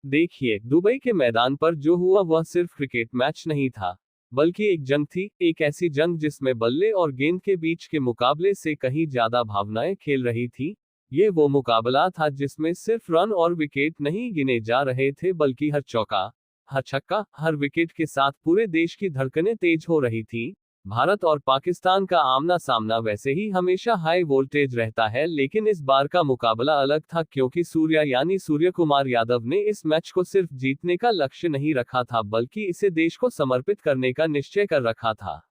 देखिए, दुबई के मैदान पर जो हुआ वह सिर्फ क्रिकेट मैच नहीं था, बल्कि एक जंग थी, एक ऐसी जंग जिसमें बल्ले और गेंद के बीच के मुकाबले से कहीं ज्यादा भावनाएं खेल रही थी। ये वो मुकाबला था जिसमें सिर्फ रन और विकेट नहीं गिने जा रहे थे, बल्कि हर चौका, हर छक्का, हर विकेट के साथ पूरे देश की धड़कनें तेज हो रही थी। भारत और पाकिस्तान का आमना सामना वैसे ही हमेशा हाई वोल्टेज रहता है, लेकिन इस बार का मुकाबला अलग था क्योंकि सूर्या यानी सूर्य कुमार यादव ने इस मैच को सिर्फ जीतने का लक्ष्य नहीं रखा था, बल्कि इसे देश को समर्पित करने का निश्चय कर रखा था।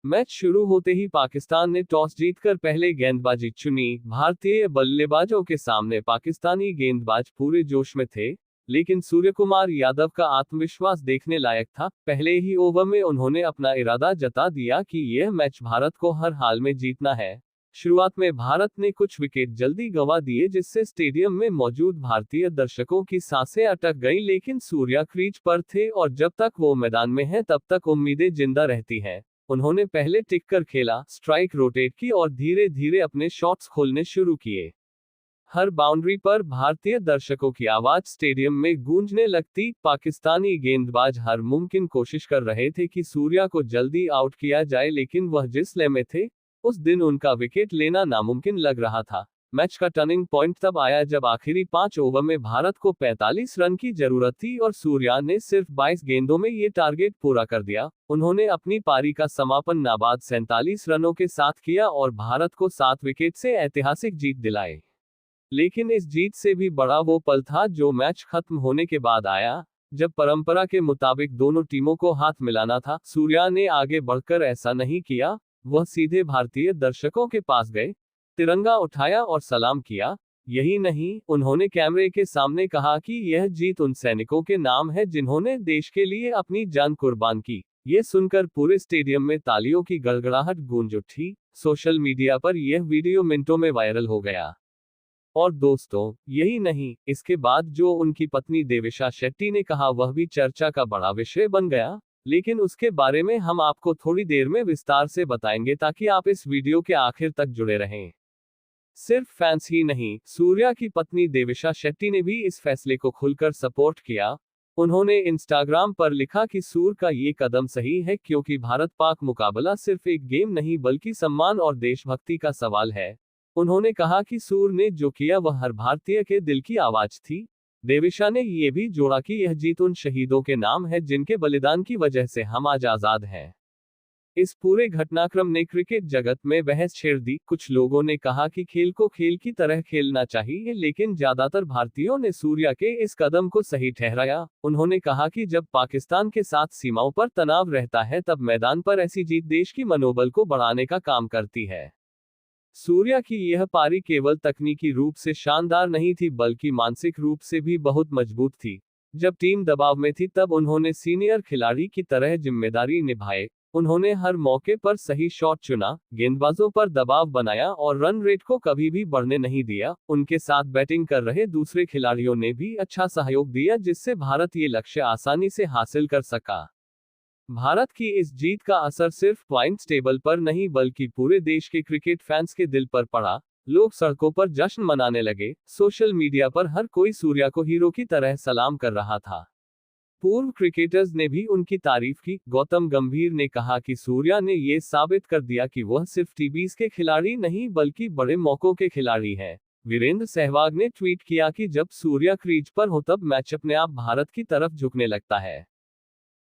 मैच शुरू होते ही पाकिस्तान ने टॉस जीतकर पहले गेंदबाजी चुनी। भारतीय बल्लेबाजों के सामने पाकिस्तानी गेंदबाज पूरे जोश में थे, लेकिन सूर्यकुमार यादव का आत्मविश्वास देखने लायक था। पहले ही ओवर में उन्होंने अपना इरादा जता दिया कि यह मैच भारत को हर हाल में जीतना है। शुरुआत में भारत ने कुछ विकेट जल्दी गंवा दिए, जिससे स्टेडियम में मौजूद भारतीय दर्शकों की सांसें अटक गईं, लेकिन सूर्या क्रीज पर थे और जब तक वो मैदान में हैं तब तक उम्मीदें जिंदा रहती हैं। उन्होंने पहले टिक कर खेला, स्ट्राइक रोटेट की और धीरे धीरे अपने शॉट्स खोलने शुरू किए। हर बाउंड्री पर भारतीय दर्शकों की आवाज स्टेडियम में गूंजने लगती। पाकिस्तानी गेंदबाज हर मुमकिन कोशिश कर रहे थे कि सूर्या को जल्दी आउट किया जाए, लेकिन वह जिस लय में थे, उस दिन उनका विकेट लेना नामुमकिन लग रहा था। मैच का टर्निंग पॉइंट तब आया जब आखिरी 5 ओवर में भारत को 45 रन की जरूरत थी और सूर्या ने सिर्फ 22 गेंदों में ये टारगेट पूरा कर दिया। उन्होंने अपनी पारी का समापन नाबाद 47 रनों के साथ किया और भारत को 7 विकेट से ऐतिहासिक जीत दिलाए। लेकिन इस जीत से भी बड़ा वो पल था जो मैच खत्म होने के बाद आया, जब परंपरा के मुताबिक दोनों टीमों को हाथ मिलाना था। सूर्या ने आगे बढ़कर ऐसा नहीं किया, वह सीधे भारतीय दर्शकों के पास गए, तिरंगा उठाया और सलाम किया। यही नहीं, उन्होंने कैमरे के सामने कहा कि यह जीत उन सैनिकों के नाम है जिन्होंने देश के लिए अपनी जान कुर्बान की। ये सुनकर पूरे स्टेडियम में तालियों की गड़गड़ाहट गूंज उठी। सोशल मीडिया पर यह वीडियो मिनटों में वायरल हो गया। और दोस्तों, यही नहीं, इसके बाद जो उनकी पत्नी देविशा शेट्टी ने कहा वह भी चर्चा का बड़ा विषय बन गया, लेकिन उसके बारे में हम आपको थोड़ी देर में विस्तार से बताएंगे ताकि आप इस वीडियो के आखिर तक जुड़े रहें। सिर्फ फैंस ही नहीं, सूर्या की पत्नी देविशा शेट्टी ने भी इस फैसले को खुलकर सपोर्ट किया। उन्होंने इंस्टाग्राम पर लिखा कि सूर का ये कदम सही है क्योंकि भारत पाक मुकाबला सिर्फ एक गेम नहीं बल्कि सम्मान और देशभक्ति का सवाल है। उन्होंने कहा कि सूर ने जो किया वह हर भारतीय के दिल की आवाज थी। देविशा ने ये भी जोड़ा कि यह जीत उन शहीदों के नाम है जिनके बलिदान की वजह से हम आज आजाद हैं। इस पूरे घटनाक्रम ने क्रिकेट जगत में बहस छेड़ दी। कुछ लोगों ने कहा कि खेल को खेल की तरह खेलना चाहिए, लेकिन ज्यादातर भारतीयों ने सूर्या के इस कदम को सही ठहराया। उन्होंने कहा कि जब पाकिस्तान के साथ सीमाओं पर तनाव रहता है तब मैदान पर ऐसी जीत देश की मनोबल को बढ़ाने का काम करती है। सूर्या की यह पारी केवल तकनीकी रूप से शानदार नहीं थी बल्कि मानसिक रूप से भी बहुत मजबूत थी। जब टीम दबाव में थी तब उन्होंने सीनियर खिलाड़ी की तरह जिम्मेदारी निभाई। उन्होंने हर मौके पर सही शॉट चुना, गेंदबाजों पर दबाव बनाया और रन रेट को कभी भी बढ़ने नहीं दिया। उनके साथ बैटिंग कर रहे दूसरे खिलाड़ियों ने भी अच्छा सहयोग दिया, जिससे भारत ये लक्ष्य आसानी से हासिल कर सका। भारत की इस जीत का असर सिर्फ पॉइंट्स टेबल पर नहीं बल्कि पूरे देश के क्रिकेट फैंस के दिल पर पड़ा। लोग सड़कों पर जश्न मनाने लगे। सोशल मीडिया पर हर कोई सूर्या को हीरो की तरह सलाम कर रहा था। पूर्व क्रिकेटर्स ने भी उनकी तारीफ की। गौतम गंभीर ने कहा कि सूर्या ने ये साबित कर दिया कि वह सिर्फ टीबीज के खिलाड़ी नहीं बल्कि बड़े मौकों के खिलाड़ी हैं। वीरेंद्र सहवाग ने ट्वीट किया कि जब सूर्या क्रीज पर हो तब मैच अपने आप भारत की तरफ झुकने लगता है।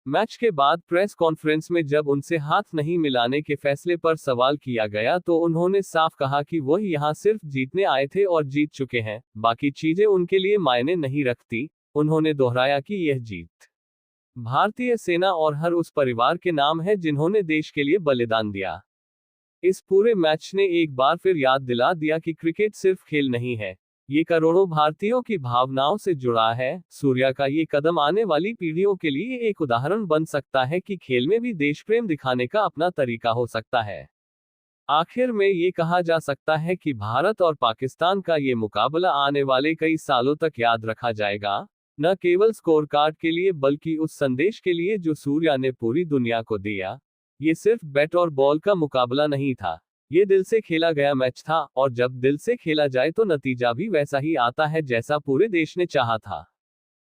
मैच के बाद प्रेस कॉन्फ्रेंस में जब उनसे हाथ नहीं मिलाने के फैसले पर सवाल किया गया तो उन्होंने साफ कहा कि वह यहां सिर्फ जीतने आए थे और जीत चुके हैं, बाकी चीजें उनके लिए मायने नहीं रखती। उन्होंने दोहराया कि यह जीत भारतीय सेना और हर उस परिवार के नाम है जिन्होंने देश के लिए बलिदान दिया। इस पूरे मैच ने एक बार फिर याद दिला दिया कि क्रिकेट सिर्फ खेल नहीं है, ये करोड़ों भारतीयों की भावनाओं से जुड़ा है। सूर्या का ये कदम आने वाली पीढ़ियों के लिए एक उदाहरण बन सकता है कि खेल में भी देश प्रेम दिखाने का अपना तरीका हो सकता है। आखिर में ये कहा जा सकता है कि भारत और पाकिस्तान का ये मुकाबला आने वाले कई सालों तक याद रखा जाएगा, न केवल स्कोर कार्ड के लिए बल्कि उस संदेश के लिए जो सूर्या ने पूरी दुनिया को दिया। ये सिर्फ बैट और बॉल का मुकाबला नहीं था, ये दिल से खेला गया मैच था, और जब दिल से खेला जाए तो नतीजा भी वैसा ही आता है जैसा पूरे देश ने चाहा था।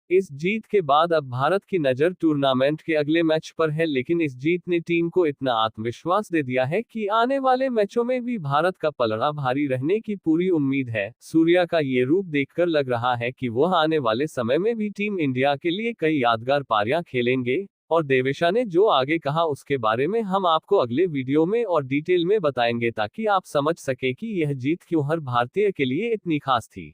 इस जीत के बाद अब भारत की नज़र टूर्नामेंट के अगले मैच पर है, लेकिन इस जीत ने टीम को इतना आत्मविश्वास दे दिया है कि आने वाले मैचों में भी भारत का पलड़ा भारी रहने की पूरी उम्मीद है। सूर्या का ये रूप देखकर लग रहा है कि वह आने वाले समय में भी टीम इंडिया के लिए कई यादगार पारियां खेलेंगे। और देवेशा ने जो आगे कहा उसके बारे में हम आपको अगले वीडियो में और डिटेल में बताएंगे, ताकि आप समझ सके कि यह जीत क्यों हर भारतीय के लिए इतनी खास थी।